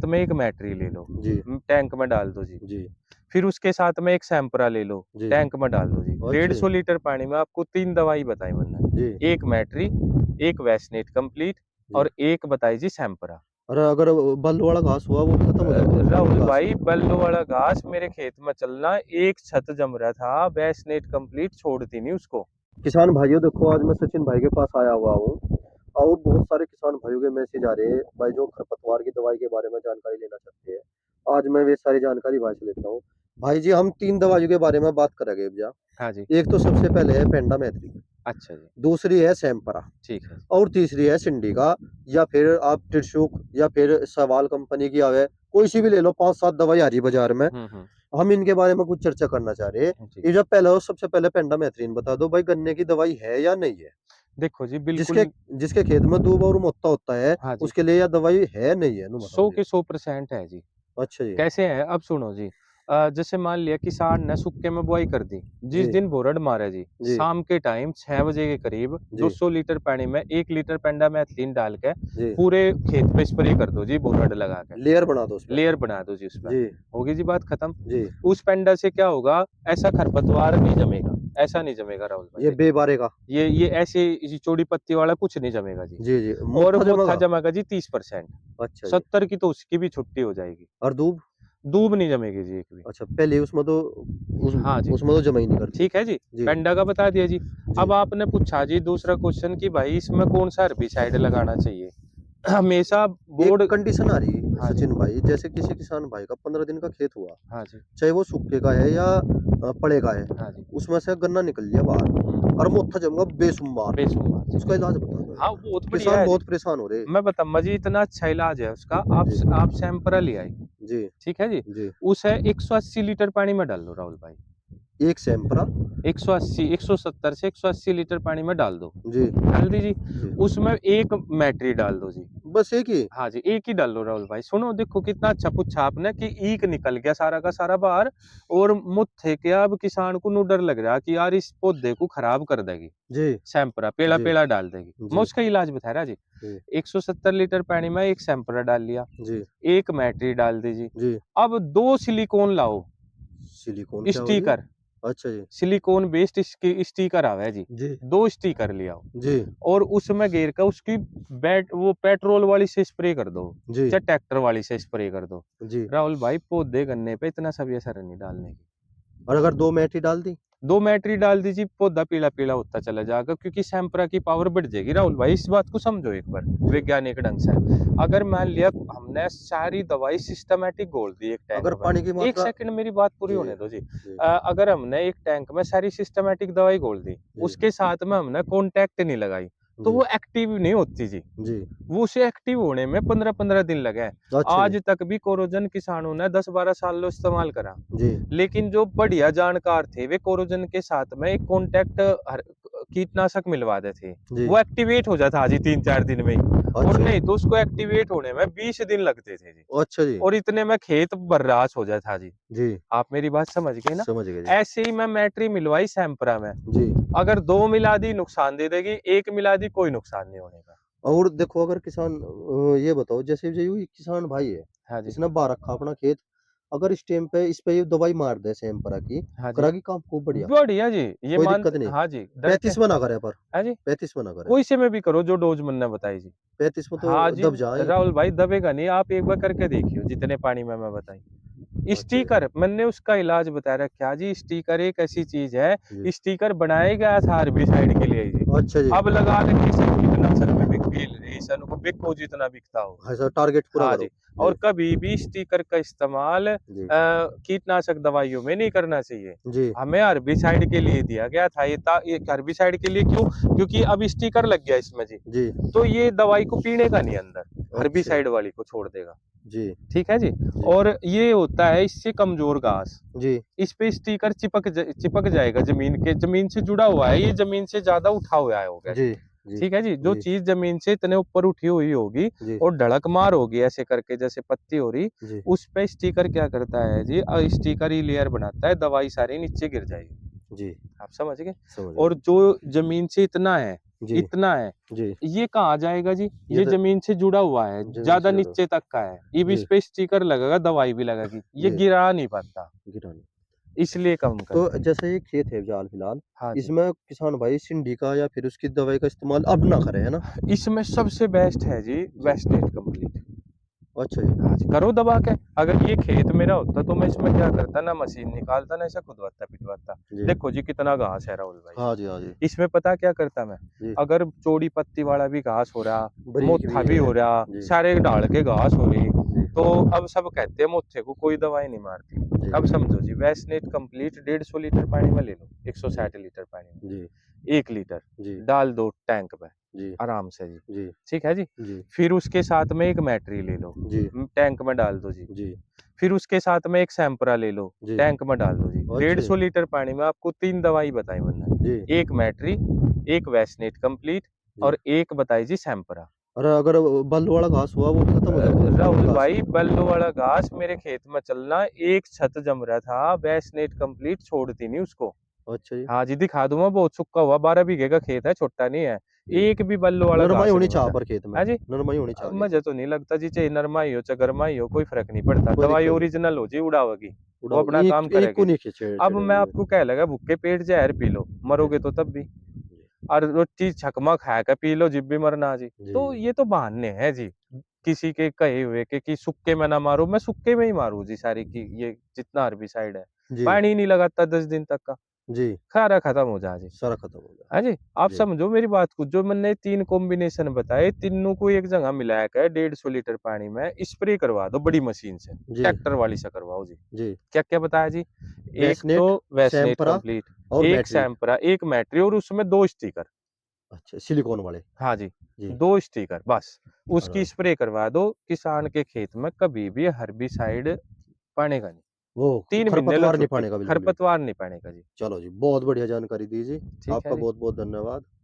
साथ में एक मैट्री ले लो जी टैंक में डाल दो जी। जी फिर उसके साथ में एक सैंपरा ले लो जी। टैंक में डाल दो जी। अच्छा 150 लीटर पानी में आपको 3 दवाई बताई मैंने, जी एक मैट्री, एक वैसनेट कंप्लीट जी। और एक बताई जी सैंपरा। अरे अगर बल वाला घास हुआ वो खत्म हो जाता है राहुल घास? भाई बल्लो वाला घास मेरे खेत में चलना, एक छत जम रहा था, वैसनेट कंप्लीट छोड़ती नहीं उसको। किसान भाइयों देखो, आज मैं सचिन भाई के पास आया हुआ हूँ और बहुत सारे किसान भाइयों के मैसेज आ रहे हैं भाई जो खरपतवार की दवाई के बारे में जानकारी लेना चाहते हैं। आज मैं वे सारी जानकारी भाई से लेता हूँ। भाई जी हम 3 दवाइयों के बारे में बात करेंगे भैया। हाँ जी। एक तो सबसे पहले है पेंडामेथ्रिन, अच्छा जी। दूसरी है सैंपरा ठीक है। और तीसरी है सिंडिका, या फिर आप त्रिशुक या फिर सवाल कंपनी की आवे, कोई सी भी ले लो, 5-7 दवाई आ रही बाजार में। हम्म। हम इनके बारे में कुछ चर्चा करना चाह रहे हैं। जी। ये जब पहले हो, सबसे पहले पेंडामेथ्रिन बता दो भाई, गन्ने की दवाई है या नहीं है? देखो जी जिसके बिल्कुल। जिसके खेत में दूब और मोटा होता है हाँ जी। उसके लिए यह दवाई है नहीं है, नु बताओ 100 जी। के 100% है जी। अच्छा जी। कैसे है अब सुनो जी। जैसे मान लिया किसान ने सुक्के में बुआई कर दी, जिस जी दिन बोरड मारे जी, जी शाम के टाइम 6 बजे के करीब जी 200 लीटर पानी में 1 लीटर पेंडामेथलिन डाल के जी। पूरे खेत पे स्प्रे कर दो जी, बोरड लगा के लेयर बना दो उस पे। लेयर बना दो जी उस पर। जी होगी जी बात खत्म। जी। उस पेंडा से क्या होगा, ऐसा खरपतवार नहीं जमेगा, ऐसा नहीं जमेगा राहुल भाई ये देखो। बेबारे का। ये ऐसे चौड़ी पत्ती वाला कुछ नहीं जमेगा जी। जी जी। और मोथा मोथा जमेगा। जमेगा जी 30%। अच्छा जी। 70 की तो उसकी भी छुट्टी हो जाएगी। और दूब? दूब नहीं जमेगी जी एक भी। अच्छा पहले उसमें तो हाँ जी। उसमें तो जमा ही नहीं करती। ठीक है जी। जी पेंडा का बता दिया जी। जी। अब आपने पूछा जी दूसरा क्वेश्चन कि भाई इसमें कौन सा हर्बिसाइड लगाना चाहिए। हमेशा एक बोर्ड। कंडीशन आ रही है हाँ जी। सचिन भाई, जैसे किसी किसान भाई का 15 दिन का खेत हुआ, हाँ जी। चाहे वो सूखे का है या पड़े का है, हाँ जी। उसमें से गन्ना निकल लिया बाहर और मोथा जमगा बेसुमार, बेसुमार जी। उसका इलाज बता दो हाँ यार। बहुत बढ़िया किसान है जी। बहुत परेशान हो रहे। मैं बताऊंगा जी, इतना अच्छा इलाज है उसका। जी आप सैंपरा ले आई। जी ठीक है जी। जी। उसे 180 लीटर पानी में डाल दो राहुल भाई। एक सैंपरा। 180 170 से 180 लीटर पानी में डाल दो। जी डाल दीजिए। जी। उसमें एक मैट्री डाल दो जी। बस एक ही? हाँ जी, एक ही डाल लो राहुल भाई। सुनो देखो कितना अच्छा पूछा आपने कि ईक निकल गया सारा का सारा बाहर। और मुझे क्या अब किसान को नु डर लग रहा कि यार इस पौधे को खराब कर देगी जी सैंपरा, पेड़ा जी पेड़ा डाल देगी। मैं जी उसका इलाज बता रहा जी। जी 170 लीटर पानी में एक सैंपरा डाल लिया, जी एक मैट्री डाल दीजिए। जी। अब 2 सिलिकॉन लाओ, सिलिकॉन क्या हो जी? स्टिकर, अच्छा जी। सिलिकॉन बेस्ड स्टिकर आवे जी। जी 2 स्टिकर ले आओ जी और उसमें घेर कर उसकी बैट वो पेट्रोल वाली से स्प्रे कर दो, जी चाहे ट्रैक्टर वाली से स्प्रे कर दो। जी। राहुल भाई पौधे गन्ने पे इतना सब असर नहीं डालने की। और अगर 2 मैटी डाल दी? 2 मैट्री डाल दीजिए, पौधा पीला पीला होता चला जाएगा, क्योंकि सैंपरा की पावर बढ़ जाएगी। राहुल भाई इस बात को समझो एक बार जी। वैज्ञानिक ढंग से। अगर मान लिया हमने सारी दवाई सिस्टमेटिक घोल दी एक अगर टैंक पानी की में, एक मात्रा। सेकंड मेरी बात पूरी जी होने दो जी। जी अगर हमने एक टैंक में सारी सिस्टमेटिक दवाई घोल दी, जी उसके साथ में हमने कॉन्टैक्ट नहीं लगाई, तो जी वो एक्टिव नहीं होती जी। जी। वो उसे एक्टिव होने में 15-15 दिन लगे हैं। अच्छा जी। आज तक भी कोरोजन किसानों ने 10-12 साल लो इस्तेमाल करा। जी लेकिन जो बढ़िया जानकार थे वे कोरोजन के साथ में एक कॉन्टैक्ट कीटनाशक मिलवाते थे। जी। वो एक्टिवेट हो जाता जी 3-4 दिन में ही। और अच्छा नहीं जी। तो उसको एक्टिवेट होने में 20 दिन लगते थे जी। अच्छा जी। और इतने में खेत बर्राश हो जाता जी। जी आप मेरी बात समझ गए ना। समझ गए जी। ऐसे ही मैं मैट्री मिलवाई सैंपरा में। जी। अगर 2 मिला दी नुकसान दे देगी, 1 मिला दी कोई नुकसान नहीं होने का। और देखो अगर किसान ये बताओ, जैसे जो ये किसान भाई है, हाँ जी। इसने बा रखा अपना खेत, अगर इस टाइम पे इस पे ये दवाई मार दे सैंपरा की, हाँ जी। करेगी काम खूब बढ़िया, बढ़िया जी। ये कोई मान। दिक्कत नहीं। हाँ जी, डर के। 35 में ना करे पर, हाँ जी। 35 में ना करे, कोई से में भी करो जो डोज मैंने बताई जी। 35 में तो हाँ जी। दब जाए। राहुल भाई दबेगा नहीं, आप एक बार करके देखियो जितने पानी में मैं बताई। अच्छा जी। स्टिकर मैंने उसका इलाज बताया रखा जी। स्टिकर एक ऐसी चीज है, जी। स्टिकर बनाया गया था हर्बिसाइड के लिए जी। अच्छा जी। अब लगा के किसी कीटनाशक में बिक को बिको जितना बिकता हो। हाँ सर, टारगेट पूरा हाँ करो। जी। और जी कभी भी स्टिकर का इस्तेमाल जी कीटनाशक दवाइयों में नहीं करना चाहिए। जी हमें हर्बिसाइड के लिए दिया गया था ये हर्बिसाइड के लिए क्यों, क्योंकि अब स्टिकर लग गया इसमें जी। जी। तो ये दवाई को पीने का नहीं अंदर, अच्छा हर्बिसाइड वाली को छोड़ देगा। जी ठीक है जी। जी और ये होता है इससे कमजोर घास, जी इस पे स्टिकर चिपक जाएगा जमीन के, जमीन से जुड़ा हुआ है ये, जमीन से ज्यादा उठा हुआ है होगा जी जी। जी ठीक है जी। जो जी चीज जमीन से इतने ऊपर उठी हुई होगी जी और धड़क मार होगी ऐसे करके जैसे पत्ती हो रही, जी उस पे स्टिकर क्या करता है जी, स्टिकर ही लेयर बनाता है, दवाई सारी नीचे गिर जाएगी। जी। आप समझ गए। समझ और गए। जो जमीन से इतना है जी इतना है। जी ये कहाँ जाएगा जी? ये ये तो जमीन से जुड़ा हुआ है, जमीन ज्यादा से जुड़ा नीचे तक का है। अब जी इस पे स्टिकर लगेगा, दवाई भी लगेगी, ये जी गिरा नहीं पाता, गिरानी इसलिए कम तो करते हैं। जैसे ये खेत है फिलहाल फिलहाल हाँ जी। इसमें किसान भाई सिंडी का या फिर उसकी दवाई का इस्तेमाल अब ना करे है ना इसमें सबसे बेस्ट है जी जी वेस्टेज कंप्लीट। अच्छा जी हाँ जी, करो दबा के। अगर ये खेत मेरा होता तो मैं इसमें क्या करता ना, मशीन निकालता ना, ऐसा खुदवाता पिटवाता। जी देखो जी कितना घास है राहुल भाई, हाँ जी हाँ जी इसमें पता क्या करता मैं, जी अगर चौड़ी पत्ती वाला भी घास हो रहा, बारीक मोथा भी भी है हो रहा, जी सारे ढाल के घास हो रही, जी तो अब सब कहते हैं मोथे को कोई दवाई नहीं मारती। जी अब समझो जी, वेस्टनेट कंप्लीट 150 लीटर पानी में ले लो, 160 लीटर पानी में, जी 1 लीटर जी डाल दो टैंक में जी आराम से जी। जी ठीक है जी। जी फिर उसके साथ में एक मैट्री ले लो, जी टैंक में डाल दो जी। जी फिर उसके साथ में एक सैंपरा ले लो, जी टैंक में डाल दो जी। अच्छा जी 150 लीटर पानी में आपको 3 दवाई बताई मैंने, जी एक मैट्री, एक वैसनेट कंप्लीट जी और एक बताई जी सैंपरा। अरे अगर बल वाला घास हुआ वो खत्म हो जाता है राहुल घास भाई, बल्लो वाला घास मेरे खेत में चलना, एक छत जम रहा था, वैसनेट कंप्लीट छोड़ती नहीं उसको। अच्छा जी हाँ जी, दिखा दूंगा, बहुत सूखा हुआ, 12 बीघे का खेत है, छोटा नहीं है। जी एक भी बल्लो वाला नरमाई घास होनी नहीं चाह बचा। पर खेत में हाँ जी। नरमाई होनी अब चाहिए मुझे तो नहीं लगता जी, चाहे नरमाई हो चाहे गरमाई हो, कोई फर्क नहीं पड़ता, कोई दवाई दिक्कत नहीं ओरिजिनल हो जी, उड़ावेगी, वो उड़ाओ अपना काम एक एक को करेगी नहीं जी। खींचे अब मैं चढ़ेगी आपको क्या लगा, भूखे पेट जहर पी लो, जी मरोगे तो तब भी। जी और रोटी छकमा खा के पी लो, जिब भी मरना जी। जी तो ये तो बहाने हैं जी, किसी के कहे हुए के कि सुक्के में ना मारो, मैं सुक्के में ही मारू जी सारी की, ये जितना हर्बिसाइड है, जी पानी नहीं लगाता 10 दिन तक का, जी सारा खत्म हो जा जी। सारा खत्म हो गया हाँ जी, आप जी समझो मेरी बात को, जो मैंने 3 कॉम्बिनेशन बताए, तीनों को एक जगह मिला के 150 लीटर पानी में स्प्रे करवा दो बड़ी मशीन से, जी ट्रैक्टर वाली से करवाओ जी। जी क्या क्या बताया जी? एक तो वेस्नेट वैसनेट सैंपरा कंप्लीट, और एक बैटरी सैंपरा, एक मैट्री और उसमें 2 स्टिकर। अच्छा सिलिकॉन वाले हाँ जी, जी 2 स्टिकर बस। उसकी हाँ स्प्रे करवा दो, किसान के खेत में कभी भी हर्बिसाइड पड़ेगा नहीं। वो 3 महीने लो खरपतवार नहीं छुट्टी, पाने का बिल्कुल भी खरपतवार नहीं पड़ेगा जी। चलो जी बहुत बढ़िया जानकारी दी जी ठीक है आपका जी। बहुत बहुत धन्यवाद